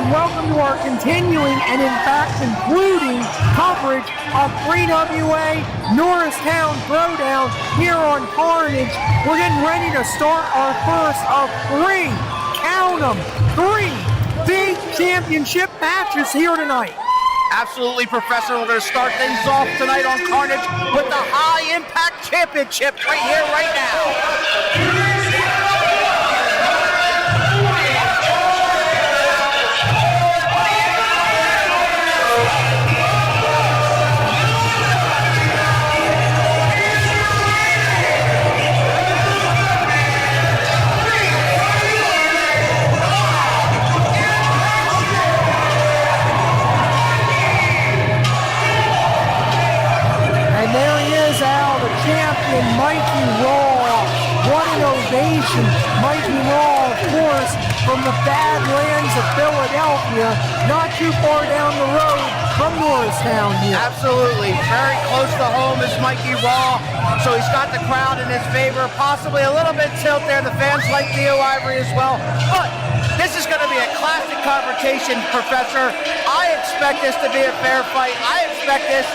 and welcome to our continuing and in fact concluding coverage of 3WA Norristown Throwdown here on Carnage. We're getting ready to start our first of three, count them, three big championship matches here tonight. Absolutely, Professor. We're going to start things off tonight on Carnage with the High Impact Championship right here, right now. Champion Mikey Raw. What an ovation. Mikey Raw, of course, from the Badlands of Philadelphia, not too far down the road from Norristown here. Absolutely. Very close to home is Mikey Raw, so he's got the crowd in his favor. Possibly a little bit tilt there. The fans like Theo Ivory as well. But this is going to be a classic confrontation, Professor. I expect this to be a fair fight. I expect this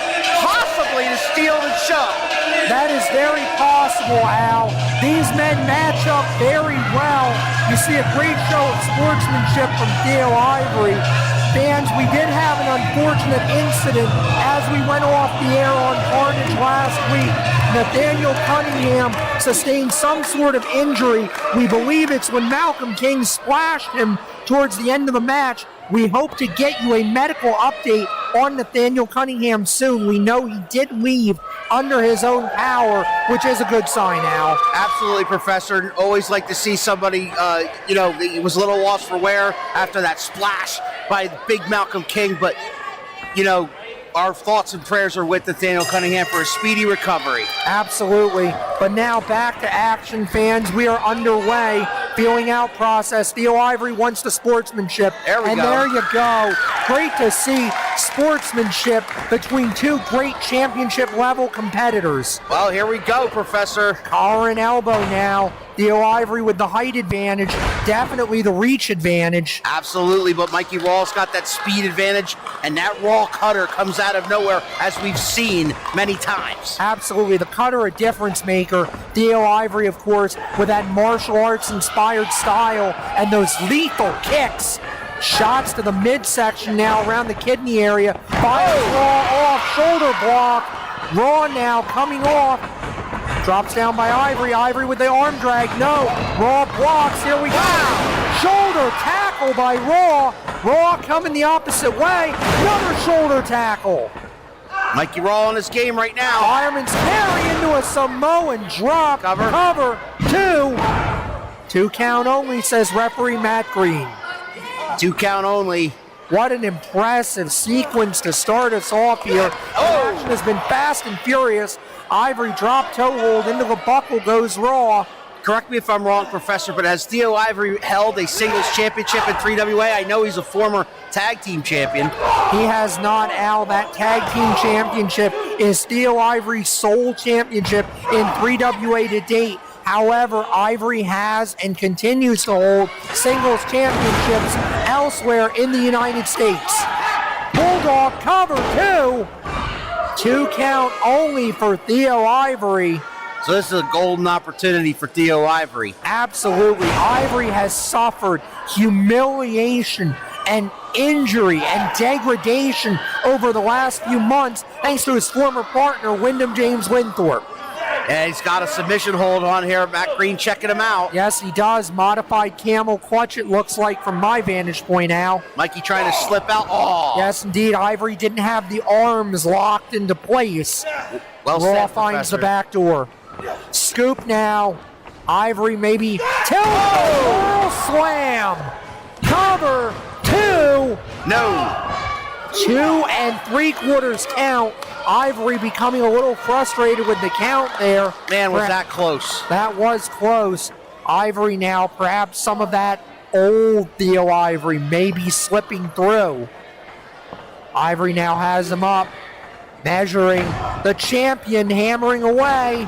possibly to steal the show. That is very possible, Al. These men match up very well. You see a great show of sportsmanship from Theo Ivory. Fans, we did have an unfortunate incident as we went off the air on Carnage last week. Nathaniel Cunningham sustained some sort of injury. We believe it's when Malcolm King splashed him towards the end of the match. We hope to get you a medical update on Nathaniel Cunningham soon. We know he did leave under his own power, which is a good sign, Al. Absolutely, Professor. Always like to see somebody, he was a little lost for wear after that splash by big Malcolm King, but, our thoughts and prayers are with Nathaniel Cunningham for a speedy recovery. Absolutely. But now back to action, fans. We are underway. Feeling out process. Theo Ivory wants the sportsmanship. There we go. And there you go. Great to see sportsmanship between two great championship level competitors. Well, here we go, Professor. Collar and elbow now. Theo Ivory with the height advantage, definitely the reach advantage. Absolutely, but Mikey Raw's got that speed advantage, and that raw cutter comes out of nowhere, as we've seen many times. Absolutely, the cutter a difference maker. Theo Ivory, of course, with that martial arts inspired style and those lethal kicks. Shots to the midsection now around the kidney area. Fires Raw off, shoulder block. Raw now coming off. Drops down by Ivory. Ivory with the arm drag. No. Raw blocks. Here we go. Shoulder tackle by Raw. Raw coming the opposite way. Another shoulder tackle. Mikey Raw on his game right now. Fireman's carry into a Samoan drop. Cover. Two. 2 count only, says referee Matt Green. 2 count only. What an impressive sequence to start us off here. The action has been fast and furious. Ivory drop toe hold into the buckle goes Raw. Correct me if I'm wrong, Professor, but has Theo Ivory held a singles championship in 3WA? I know he's a former tag team champion. He has not, Al. That tag team championship is Theo Ivory's sole championship in 3WA to date. However, Ivory has and continues to hold singles championships elsewhere in the United States. Bulldog cover 2. 2 count only for Theo Ivory. So this is a golden opportunity for Theo Ivory. Absolutely. Ivory has suffered humiliation and injury and degradation over the last few months thanks to his former partner, Wyndham James Winthorpe. And he's got a submission hold on here. Matt Green checking him out. Yes, he does. Modified camel clutch, it looks like, from my vantage point now. Mikey trying to slip out. Oh. Yes, indeed. Ivory didn't have the arms locked into place. Well Raw said, finds Professor. the back door. Scoop now. Ivory maybe tilt. Whirl slam. Cover 2. No. 2 3/4 count. Ivory becoming a little frustrated with the count there. Man, was that close. That was close. Ivory now, perhaps some of that old Theo Ivory may be slipping through. Ivory now has him up, measuring. The champion hammering away.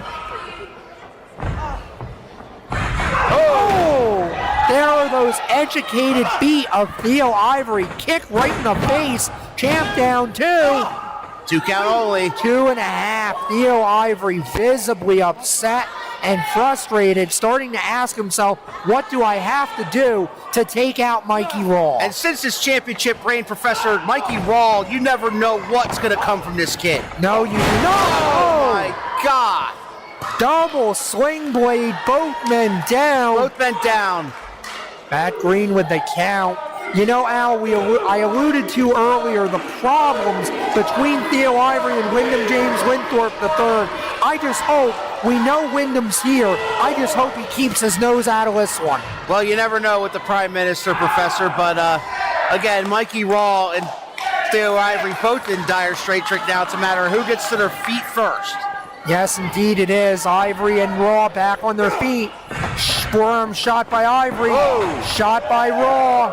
Oh! There are those educated feet of Theo Ivory. Kick right in the face. Champ down 2. 2 count only. 2.5. Theo Ivory visibly upset and frustrated, starting to ask himself, what do I have to do to take out Mikey Raw? And since this championship reign, Professor, Mikey Raw, you never know what's going to come from this kid. No, you do not. Oh, my God. Double sling blade, both men down. Both men down. Matt Green with the count. You know, Al, I alluded to earlier the problems between Theo Ivory and Wyndham James Winthorpe III. I just hope, we know Wyndham's here, I just hope he keeps his nose out of this one. Well, you never know with the Prime Minister, Professor, but again, Mikey Raw and Theo Ivory both in dire straits right now. It's a matter of who gets to their feet first. Yes, indeed it is. Ivory and Raw back on their feet. Forearm shot by Ivory. Whoa. Shot by Raw.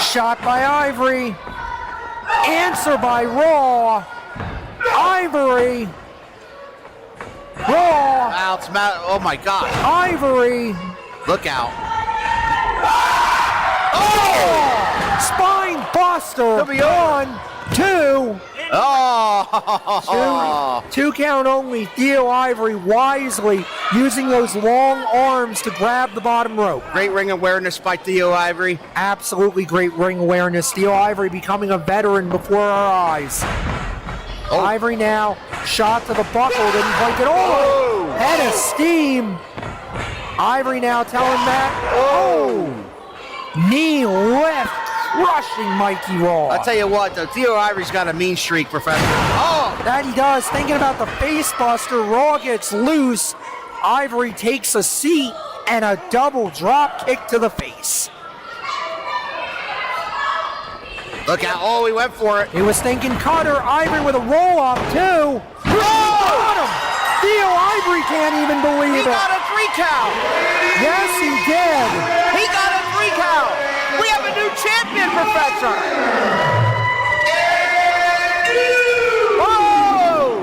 Shot by Ivory. Answer by Raw. Ivory. Raw. Wow, oh my God. Ivory. Look out. Oh! Spine buster. 1, 2. Oh! Two count only. Theo Ivory wisely using those long arms to grab the bottom rope. Great ring awareness by Theo Ivory. Absolutely great ring awareness. Theo Ivory becoming a veteran before our eyes. Oh. Ivory now, shot to the buckle, didn't quite get all. Head of steam. Ivory now telling Matt, knee lift. Crushing Mikey Raw. I'll tell you what, though, Theo Ivory's got a mean streak, Professor. Oh! That he does. Thinking about the face buster, Raw gets loose. Ivory takes a seat and a double drop kick to the face. Look out. Oh, he went for it. He was thinking cutter. Ivory with a roll up, too. Got him. Theo Ivory can't even believe it. He got a 3 count. Yes, he did. He got a 3 count. We have a new champion, Professor! Oh!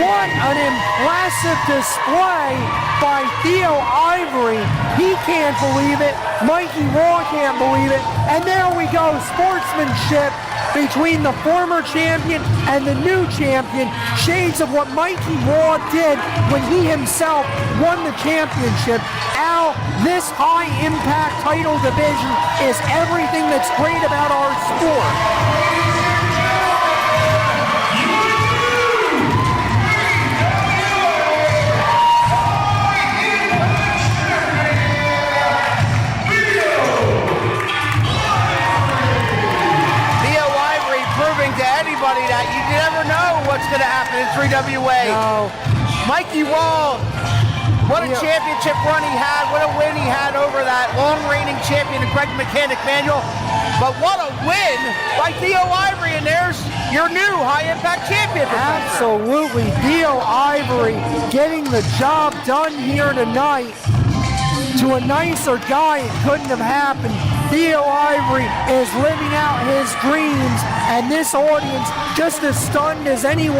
What an impressive display by Theo Ivory. He can't believe it. Mikey Raw can't believe it. And there we go, sportsmanship between the former champion and the new champion. Shades of what Mikey Raw did when he himself won the championship. Al, this high impact title division is everything that's great about our sport. That you never know what's going to happen in 3WA. No. Mikey Raw, what a championship run he had, what a win he had over that long reigning champion, Greg Mechanic Manuel. But what a win by Theo Ivory, and there's your new high impact champion. Absolutely, Theo Ivory getting the job done here tonight. To a nicer guy, it couldn't have happened. Theo Ivory is living out his dreams, and this audience just as stunned as anyone.